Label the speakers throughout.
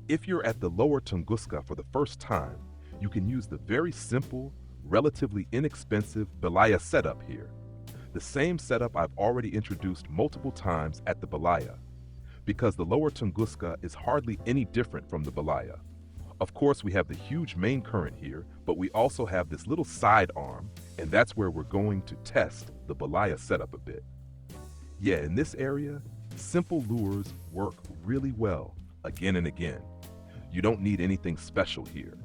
Speaker 1: If you're at the lower Tunguska for the first time, you can use the very simple, relatively inexpensive Belaya setup here. The same setup I've already introduced multiple times at the Belaya, because the lower Tunguska is hardly any different from the Belaya. Of course, we have the huge main current here, but we also have this little side arm, and that's where we're going to test the Belaya setup a bit. Yeah, in this area, simple lures work really well, again and again. You don't need anything special here.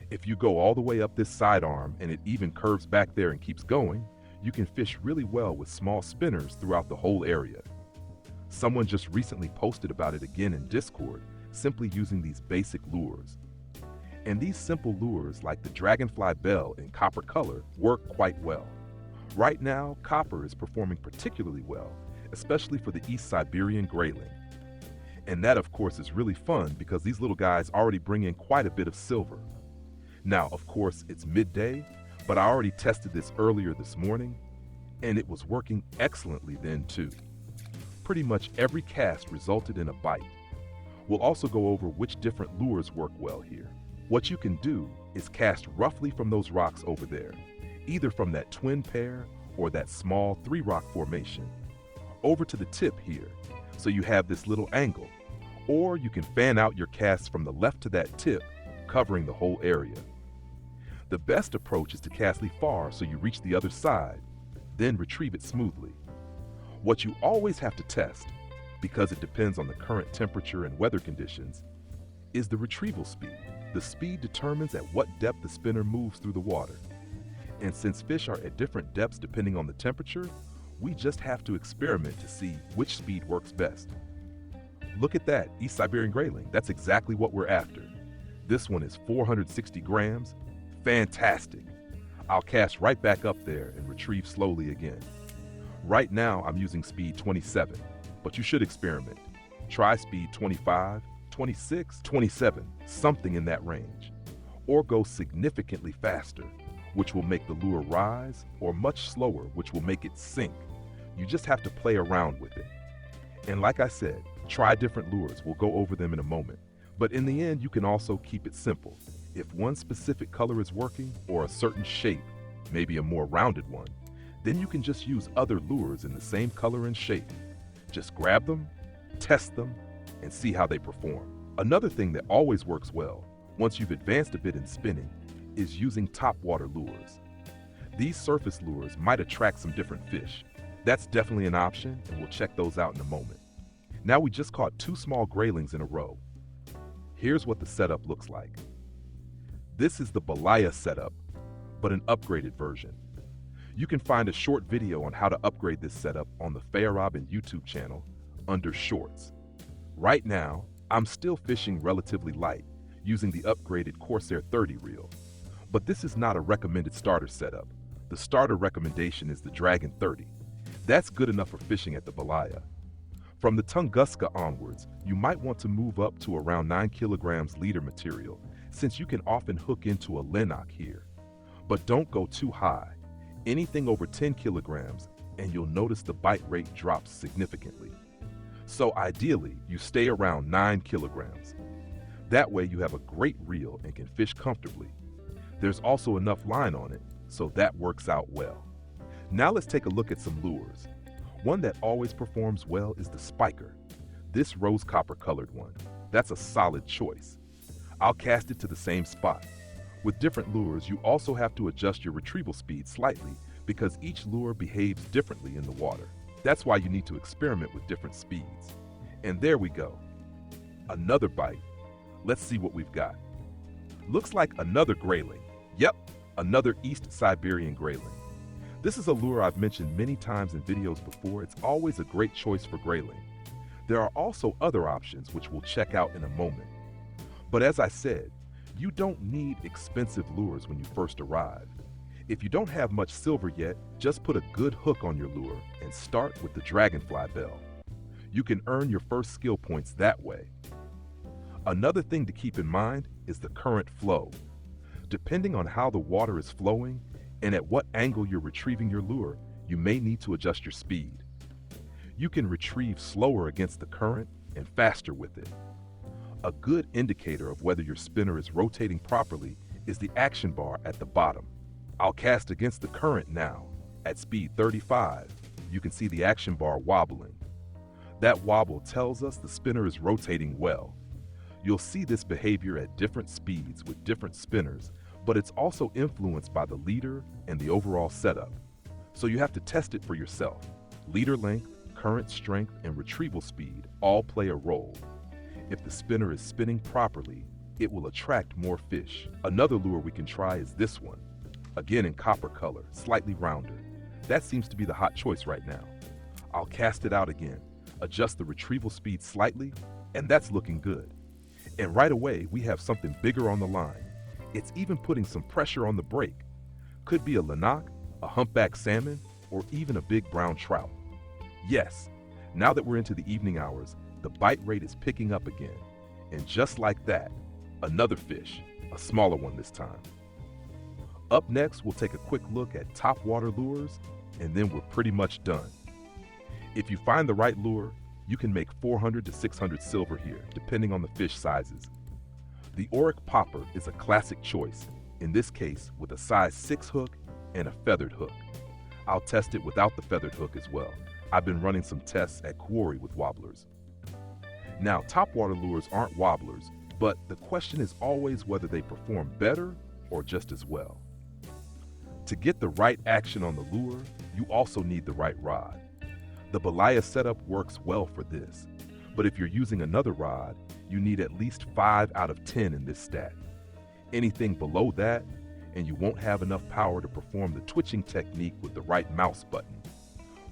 Speaker 1: If you go all the way up this side arm and it even curves back there and keeps going, you can fish really well with small spinners throughout the whole area. Someone just recently posted about it again in Discord, simply using these basic lures. And these simple lures, like the Dragonfly Bell in copper color, work quite well. Right now, copper is performing particularly well, especially for the East Siberian Grayling. And that, of course, is really fun because these little guys already bring in quite a bit of silver. Now, of course, it's midday, but I already tested this earlier this morning, and it was working excellently then too. Pretty much every cast resulted in a bite. We'll also go over which different lures work well here. What you can do is cast roughly from those rocks over there, either from that twin pair or that small 3-rock formation, over to the tip here, so you have this little angle, or you can fan out your casts from the left to that tip, covering the whole area. The best approach is to cast far so you reach the other side, then retrieve it smoothly. What you always have to test, because it depends on the current temperature and weather conditions, is the retrieval speed. The speed determines at what depth the spinner moves through the water. And since fish are at different depths depending on the temperature, we just have to experiment to see which speed works best. Look at that, East Siberian Grayling. That's exactly what we're after. This one is 460 grams. Fantastic. I'll cast right back up there and retrieve slowly again. Right now, I'm using speed 27, but you should experiment. Try speed 25, 26, 27, something in that range. Or go significantly faster, which will make the lure rise, or much slower, which will make it sink. You just have to play around with it. And like I said, try different lures. We'll go over them in a moment. But in the end, you can also keep it simple. If one specific color is working, or a certain shape, maybe a more rounded one, then you can just use other lures in the same color and shape. Just grab them, test them, and see how they perform. Another thing that always works well, once you've advanced a bit in spinning, is using topwater lures. These surface lures might attract some different fish. That's definitely an option, and we'll check those out in a moment. Now we just caught 2 small graylings in a row. Here's what the setup looks like. This is the Belaya setup, but an upgraded version. You can find a short video on how to upgrade this setup on the Feierabend YouTube channel under Shorts. Right now, I'm still fishing relatively light using the upgraded Corsair 30 reel, but this is not a recommended starter setup. The starter recommendation is the Dragon 30. That's good enough for fishing at the Belaya. From the Tunguska onwards, you might want to move up to around 9 kilograms leader material, since you can often hook into a Lenok here. But don't go too high. Anything over 10 kilograms, and you'll notice the bite rate drops significantly. So ideally, you stay around 9 kilograms. That way you have a great reel and can fish comfortably. There's also enough line on it, so that works out well. Now let's take a look at some lures. One that always performs well is the spiker. This rose copper colored one. That's a solid choice. I'll cast it to the same spot. With different lures, you also have to adjust your retrieval speed slightly because each lure behaves differently in the water. That's why you need to experiment with different speeds. And there we go. Another bite. Let's see what we've got. Looks like another grayling. Yep, another East Siberian grayling. This is a lure I've mentioned many times in videos before. It's always a great choice for grayling. There are also other options which we'll check out in a moment. But as I said, you don't need expensive lures when you first arrive. If you don't have much silver yet, just put a good hook on your lure and start with the Dragonfly Bell. You can earn your first skill points that way. Another thing to keep in mind is the current flow. Depending on how the water is flowing and at what angle you're retrieving your lure, you may need to adjust your speed. You can retrieve slower against the current and faster with it. A good indicator of whether your spinner is rotating properly is the action bar at the bottom. I'll cast against the current now. At speed 35, you can see the action bar wobbling. That wobble tells us the spinner is rotating well. You'll see this behavior at different speeds with different spinners, but it's also influenced by the leader and the overall setup. So you have to test it for yourself. Leader length, current strength, and retrieval speed all play a role. If the spinner is spinning properly, it will attract more fish. Another lure we can try is this one. Again in copper color, slightly rounder. That seems to be the hot choice right now. I'll cast it out again, adjust the retrieval speed slightly, and that's looking good. And right away, we have something bigger on the line. It's even putting some pressure on the break. Could be a Lenok, a humpback salmon, or even a big brown trout. Yes, now that we're into the evening hours, the bite rate is picking up again. And just like that, another fish, a smaller one this time. Up next, we'll take a quick look at top water lures, and then we're pretty much done. If you find the right lure, you can make 400 to 600 silver here, depending on the fish sizes. The Auric Popper is a classic choice, in this case with a size 6 hook and a feathered hook. I'll test it without the feathered hook as well. I've been running some tests at Quarry with wobblers. Now, topwater lures aren't wobblers, but the question is always whether they perform better or just as well. To get the right action on the lure, you also need the right rod. The Belaya setup works well for this, but if you're using another rod, you need at least 5 out of 10 in this stat. Anything below that, and you won't have enough power to perform the twitching technique with the right mouse button.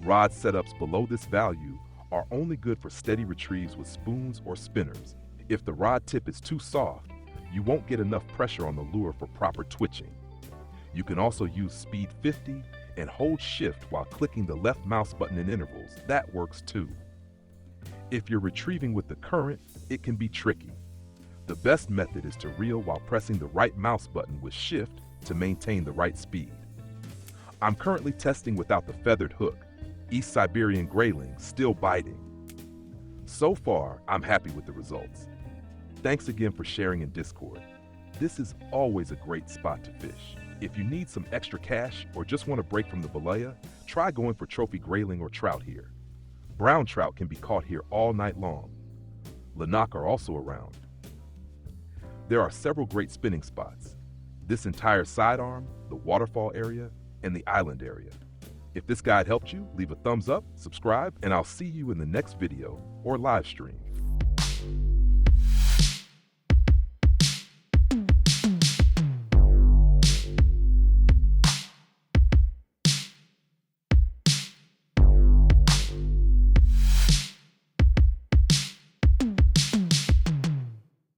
Speaker 1: Rod setups below this value are only good for steady retrieves with spoons or spinners. If the rod tip is too soft, you won't get enough pressure on the lure for proper twitching. You can also use speed 50 and hold shift while clicking the left mouse button in intervals. That works too. If you're retrieving with the current, it can be tricky. The best method is to reel while pressing the right mouse button with shift to maintain the right speed. I'm currently testing without the feathered hook. East Siberian Grayling still biting. So far, I'm happy with the results. Thanks again for sharing in Discord. This is always a great spot to fish. If you need some extra cash or just want a break from the Belaya, try going for trophy grayling or trout here. Brown trout can be caught here all night long. Lenok are also around. There are several great spinning spots. This entire sidearm, the waterfall area, and the island area. If this guide helped you, leave a thumbs up, subscribe, and I'll see you in the next video or live stream.